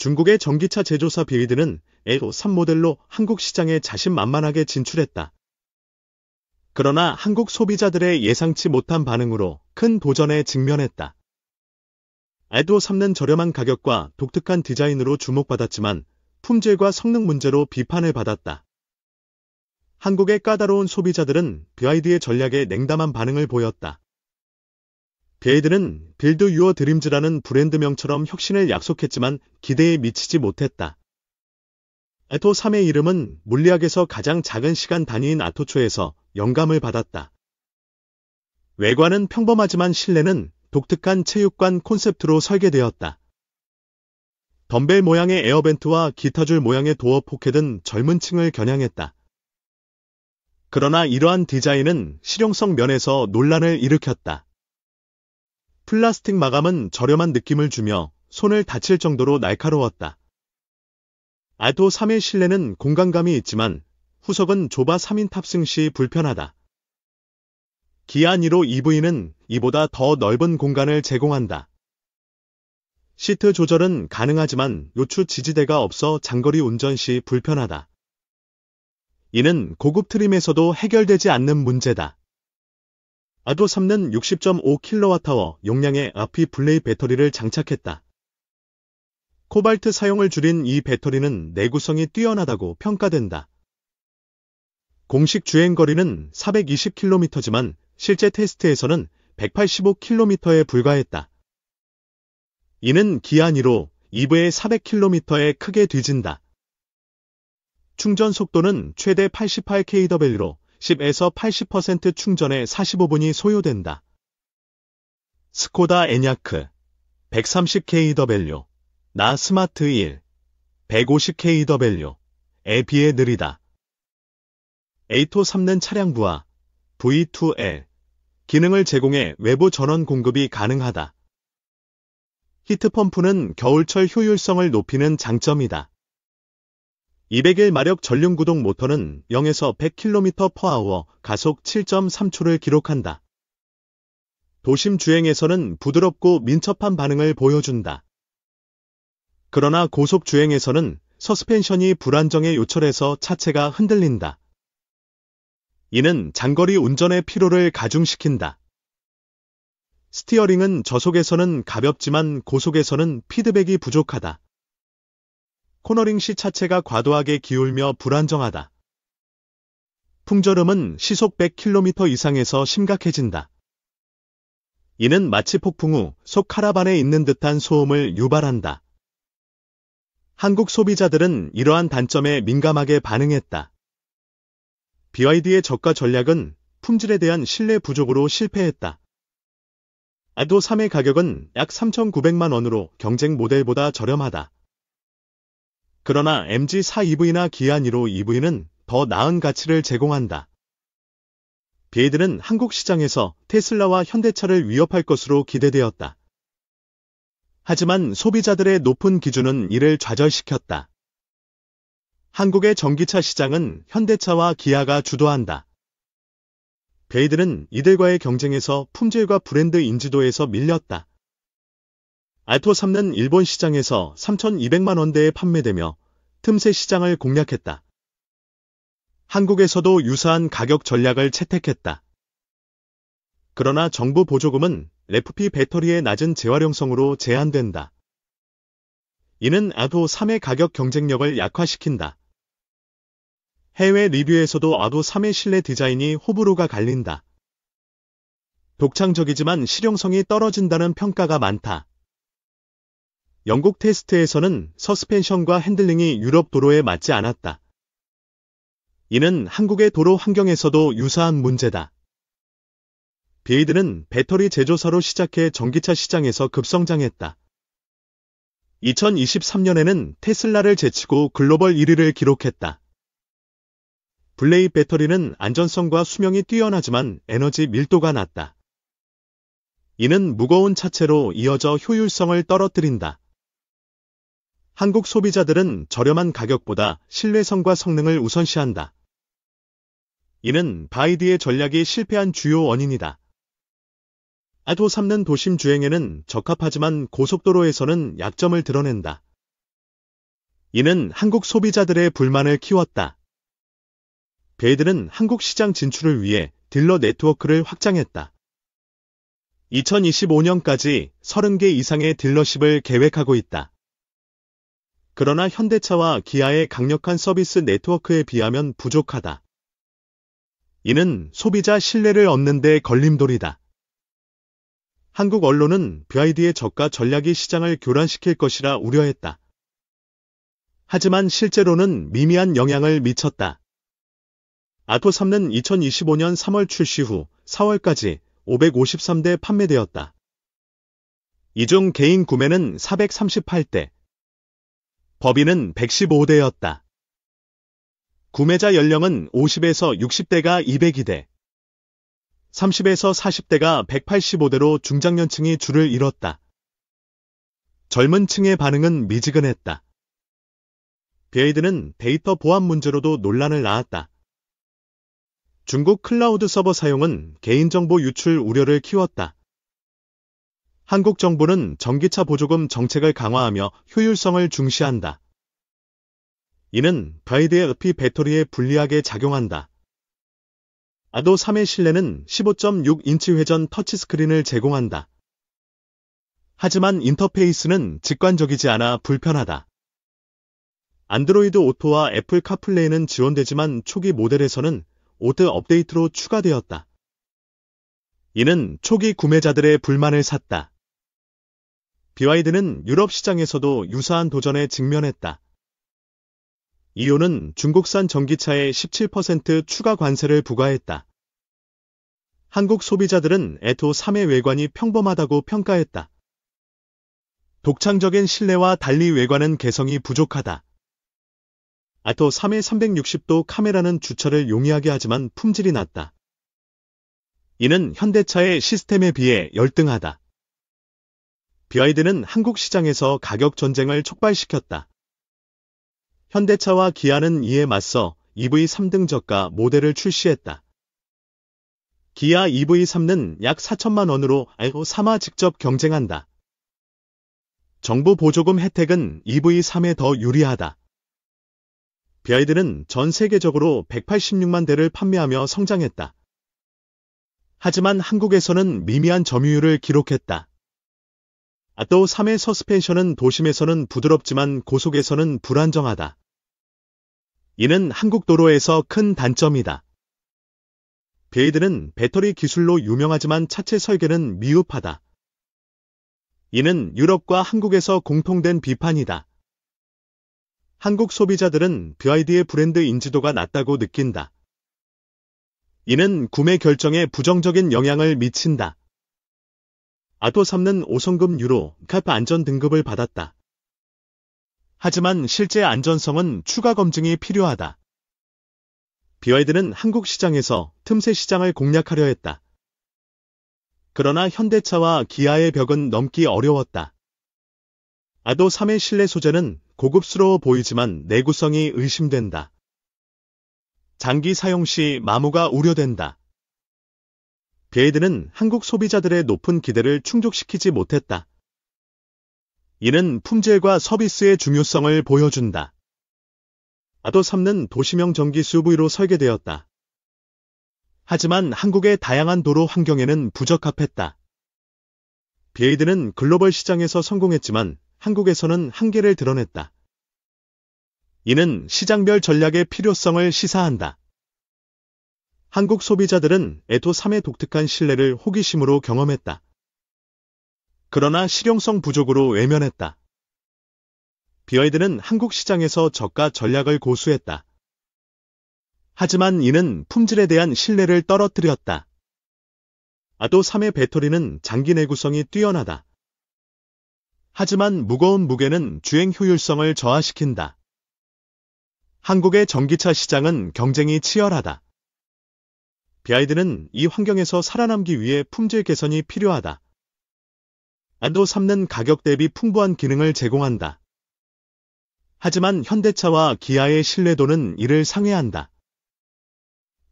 중국의 전기차 제조사 BYD는 에도 3 모델로 한국 시장에 자신만만하게 진출했다. 그러나 한국 소비자들의 예상치 못한 반응으로 큰 도전에 직면했다. 에도 3는 저렴한 가격과 독특한 디자인으로 주목받았지만 품질과 성능 문제로 비판을 받았다. 한국의 까다로운 소비자들은 BYD의 전략에 냉담한 반응을 보였다. BYD는 빌드 유어 드림즈라는 브랜드명처럼 혁신을 약속했지만 기대에 미치지 못했다. 에도 3의 이름은 물리학에서 가장 작은 시간 단위인 아토초에서 영감을 받았다. 외관은 평범하지만 실내는 독특한 체육관 콘셉트로 설계되었다. 덤벨 모양의 에어벤트와 기타줄 모양의 도어 포켓은 젊은 층을 겨냥했다. 그러나 이러한 디자인은 실용성 면에서 논란을 일으켰다. 플라스틱 마감은 저렴한 느낌을 주며 손을 다칠 정도로 날카로웠다. 에도 3의 실내는 공간감이 있지만 후석은 좁아 3인 탑승 시 불편하다. 기아 니로 EV는 이보다 더 넓은 공간을 제공한다. 시트 조절은 가능하지만 요추 지지대가 없어 장거리 운전 시 불편하다. 이는 고급 트림에서도 해결되지 않는 문제다. 에도 3는 60.5kWh 용량의 AP 블레이 배터리를 장착했다. 코발트 사용을 줄인 이 배터리는 내구성이 뛰어나다고 평가된다. 공식 주행거리는 420km지만 실제 테스트에서는 185km에 불과했다. 이는 기아 니로 EV의 400km에 크게 뒤진다. 충전 속도는 최대 88kW로 10에서 80% 충전에 45분이 소요된다. 스코다 에냐크 130kW, 나 스마트 1 150kW에 비해 느리다. 에이토 3는 차량부와 V2L 기능을 제공해 외부 전원 공급이 가능하다. 히트펌프는 겨울철 효율성을 높이는 장점이다. 201마력 전륜구동 모터는 0에서 100km/h 가속 7.3초를 기록한다. 도심 주행에서는 부드럽고 민첩한 반응을 보여준다. 그러나 고속 주행에서는 서스펜션이 불안정에 요철해서 차체가 흔들린다. 이는 장거리 운전의 피로를 가중시킨다. 스티어링은 저속에서는 가볍지만 고속에서는 피드백이 부족하다. 코너링 시 차체가 과도하게 기울며 불안정하다. 풍절음은 시속 100km 이상에서 심각해진다. 이는 마치 폭풍 후 속 카라반에 있는 듯한 소음을 유발한다. 한국 소비자들은 이러한 단점에 민감하게 반응했다. BYD의 저가 전략은 품질에 대한 신뢰 부족으로 실패했다. 에도 3의 가격은 약 3,900만 원으로 경쟁 모델보다 저렴하다. 그러나 MG4 EV나 기아 니로 EV는 더 나은 가치를 제공한다. BYD는 한국 시장에서 테슬라와 현대차를 위협할 것으로 기대되었다. 하지만 소비자들의 높은 기준은 이를 좌절시켰다. 한국의 전기차 시장은 현대차와 기아가 주도한다. BYD는 이들과의 경쟁에서 품질과 브랜드 인지도에서 밀렸다. 에도 3는 일본 시장에서 3,200만 원대에 판매되며 틈새 시장을 공략했다. 한국에서도 유사한 가격 전략을 채택했다. 그러나 정부 보조금은 LFP 배터리의 낮은 재활용성으로 제한된다. 이는 에도 3의 가격 경쟁력을 약화시킨다. 해외 리뷰에서도 에도 3의 실내 디자인이 호불호가 갈린다. 독창적이지만 실용성이 떨어진다는 평가가 많다. 영국 테스트에서는 서스펜션과 핸들링이 유럽 도로에 맞지 않았다. 이는 한국의 도로 환경에서도 유사한 문제다. BYD는 배터리 제조사로 시작해 전기차 시장에서 급성장했다. 2023년에는 테슬라를 제치고 글로벌 1위를 기록했다. 블레이 배터리는 안전성과 수명이 뛰어나지만 에너지 밀도가 낮다. 이는 무거운 차체로 이어져 효율성을 떨어뜨린다. 한국 소비자들은 저렴한 가격보다 신뢰성과 성능을 우선시한다. 이는 BYD의 전략이 실패한 주요 원인이다. 에도 3는 도심 주행에는 적합하지만 고속도로에서는 약점을 드러낸다. 이는 한국 소비자들의 불만을 키웠다. BYD는 한국 시장 진출을 위해 딜러 네트워크를 확장했다. 2025년까지 30개 이상의 딜러십을 계획하고 있다. 그러나 현대차와 기아의 강력한 서비스 네트워크에 비하면 부족하다. 이는 소비자 신뢰를 얻는 데 걸림돌이다. 한국 언론은 BYD의 저가 전략이 시장을 교란시킬 것이라 우려했다. 하지만 실제로는 미미한 영향을 미쳤다. 아토3는 2025년 3월 출시 후 4월까지 553대 판매되었다. 이 중 개인 구매는 438대, 법인은 115대였다. 구매자 연령은 50에서 60대가 202대, 30에서 40대가 185대로 중장년층이 줄을 이뤘다. 젊은 층의 반응은 미지근했다. BYD는 데이터 보안 문제로도 논란을 낳았다. 중국 클라우드 서버 사용은 개인정보 유출 우려를 키웠다. 한국 정부는 전기차 보조금 정책을 강화하며 효율성을 중시한다. 이는 BYD의 EV 배터리에 불리하게 작용한다. 아도3의 실내는 15.6인치 회전 터치스크린을 제공한다. 하지만 인터페이스는 직관적이지 않아 불편하다. 안드로이드 오토와 애플 카플레이는 지원되지만 초기 모델에서는 오드 업데이트로 추가되었다. 이는 초기 구매자들의 불만을 샀다. BYD는 유럽 시장에서도 유사한 도전에 직면했다. 이유는 중국산 전기차에 17% 추가 관세를 부과했다. 한국 소비자들은 아토3의 외관이 평범하다고 평가했다. 독창적인 실내와 달리 외관은 개성이 부족하다. 아토3의 360도 카메라는 주차를 용이하게 하지만 품질이 낮다. 이는 현대차의 시스템에 비해 열등하다. BYD는 한국 시장에서 가격 전쟁을 촉발시켰다. 현대차와 기아는 이에 맞서 EV 3등 저가 모델을 출시했다. 기아 EV3는 약 4천만 원으로 아토3와 직접 경쟁한다. 정부 보조금 혜택은 EV3에 더 유리하다. BYD는 전 세계적으로 186만 대를 판매하며 성장했다. 하지만 한국에서는 미미한 점유율을 기록했다. 아토3의 서스펜션은 도심에서는 부드럽지만 고속에서는 불안정하다. 이는 한국 도로에서 큰 단점이다. BYD는 배터리 기술로 유명하지만 차체 설계는 미흡하다. 이는 유럽과 한국에서 공통된 비판이다. 한국 소비자들은 BYD의 브랜드 인지도가 낮다고 느낀다. 이는 구매 결정에 부정적인 영향을 미친다. 아토3는 5성급 유로 캅 안전 등급을 받았다. 하지만 실제 안전성은 추가 검증이 필요하다. BYD는 한국 시장에서 틈새 시장을 공략하려 했다. 그러나 현대차와 기아의 벽은 넘기 어려웠다. 아도3의 실내 소재는 고급스러워 보이지만 내구성이 의심된다. 장기 사용 시 마모가 우려된다. BYD는 한국 소비자들의 높은 기대를 충족시키지 못했다. 이는 품질과 서비스의 중요성을 보여준다. 아도3는 도시명 전기 SUV로 설계되었다. 하지만 한국의 다양한 도로 환경에는 부적합했다. BYD는 글로벌 시장에서 성공했지만 한국에서는 한계를 드러냈다. 이는 시장별 전략의 필요성을 시사한다. 한국 소비자들은 아토3의 독특한 실내를 호기심으로 경험했다. 그러나 실용성 부족으로 외면했다. BYD는 한국 시장에서 저가 전략을 고수했다. 하지만 이는 품질에 대한 신뢰를 떨어뜨렸다. 아도3의 배터리는 장기 내구성이 뛰어나다. 하지만 무거운 무게는 주행 효율성을 저하시킨다. 한국의 전기차 시장은 경쟁이 치열하다. BYD는 이 환경에서 살아남기 위해 품질 개선이 필요하다. 아도3는 가격 대비 풍부한 기능을 제공한다. 하지만 현대차와 기아의 신뢰도는 이를 상회한다.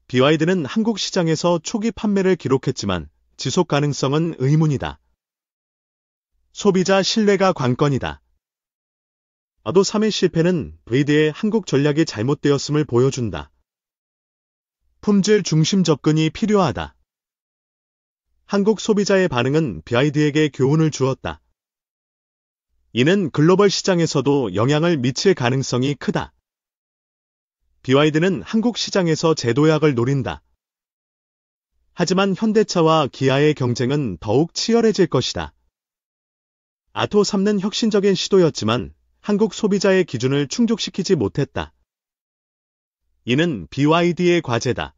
BYD는 한국 시장에서 초기 판매를 기록했지만 지속 가능성은 의문이다. 소비자 신뢰가 관건이다. 아도 3의 실패는 BYD의 한국 전략이 잘못되었음을 보여준다. 품질 중심 접근이 필요하다. 한국 소비자의 반응은 BYD에게 교훈을 주었다. 이는 글로벌 시장에서도 영향을 미칠 가능성이 크다. BYD는 한국 시장에서 재도약을 노린다. 하지만 현대차와 기아의 경쟁은 더욱 치열해질 것이다. 아토 3는 혁신적인 시도였지만 한국 소비자의 기준을 충족시키지 못했다. 이는 BYD의 과제다.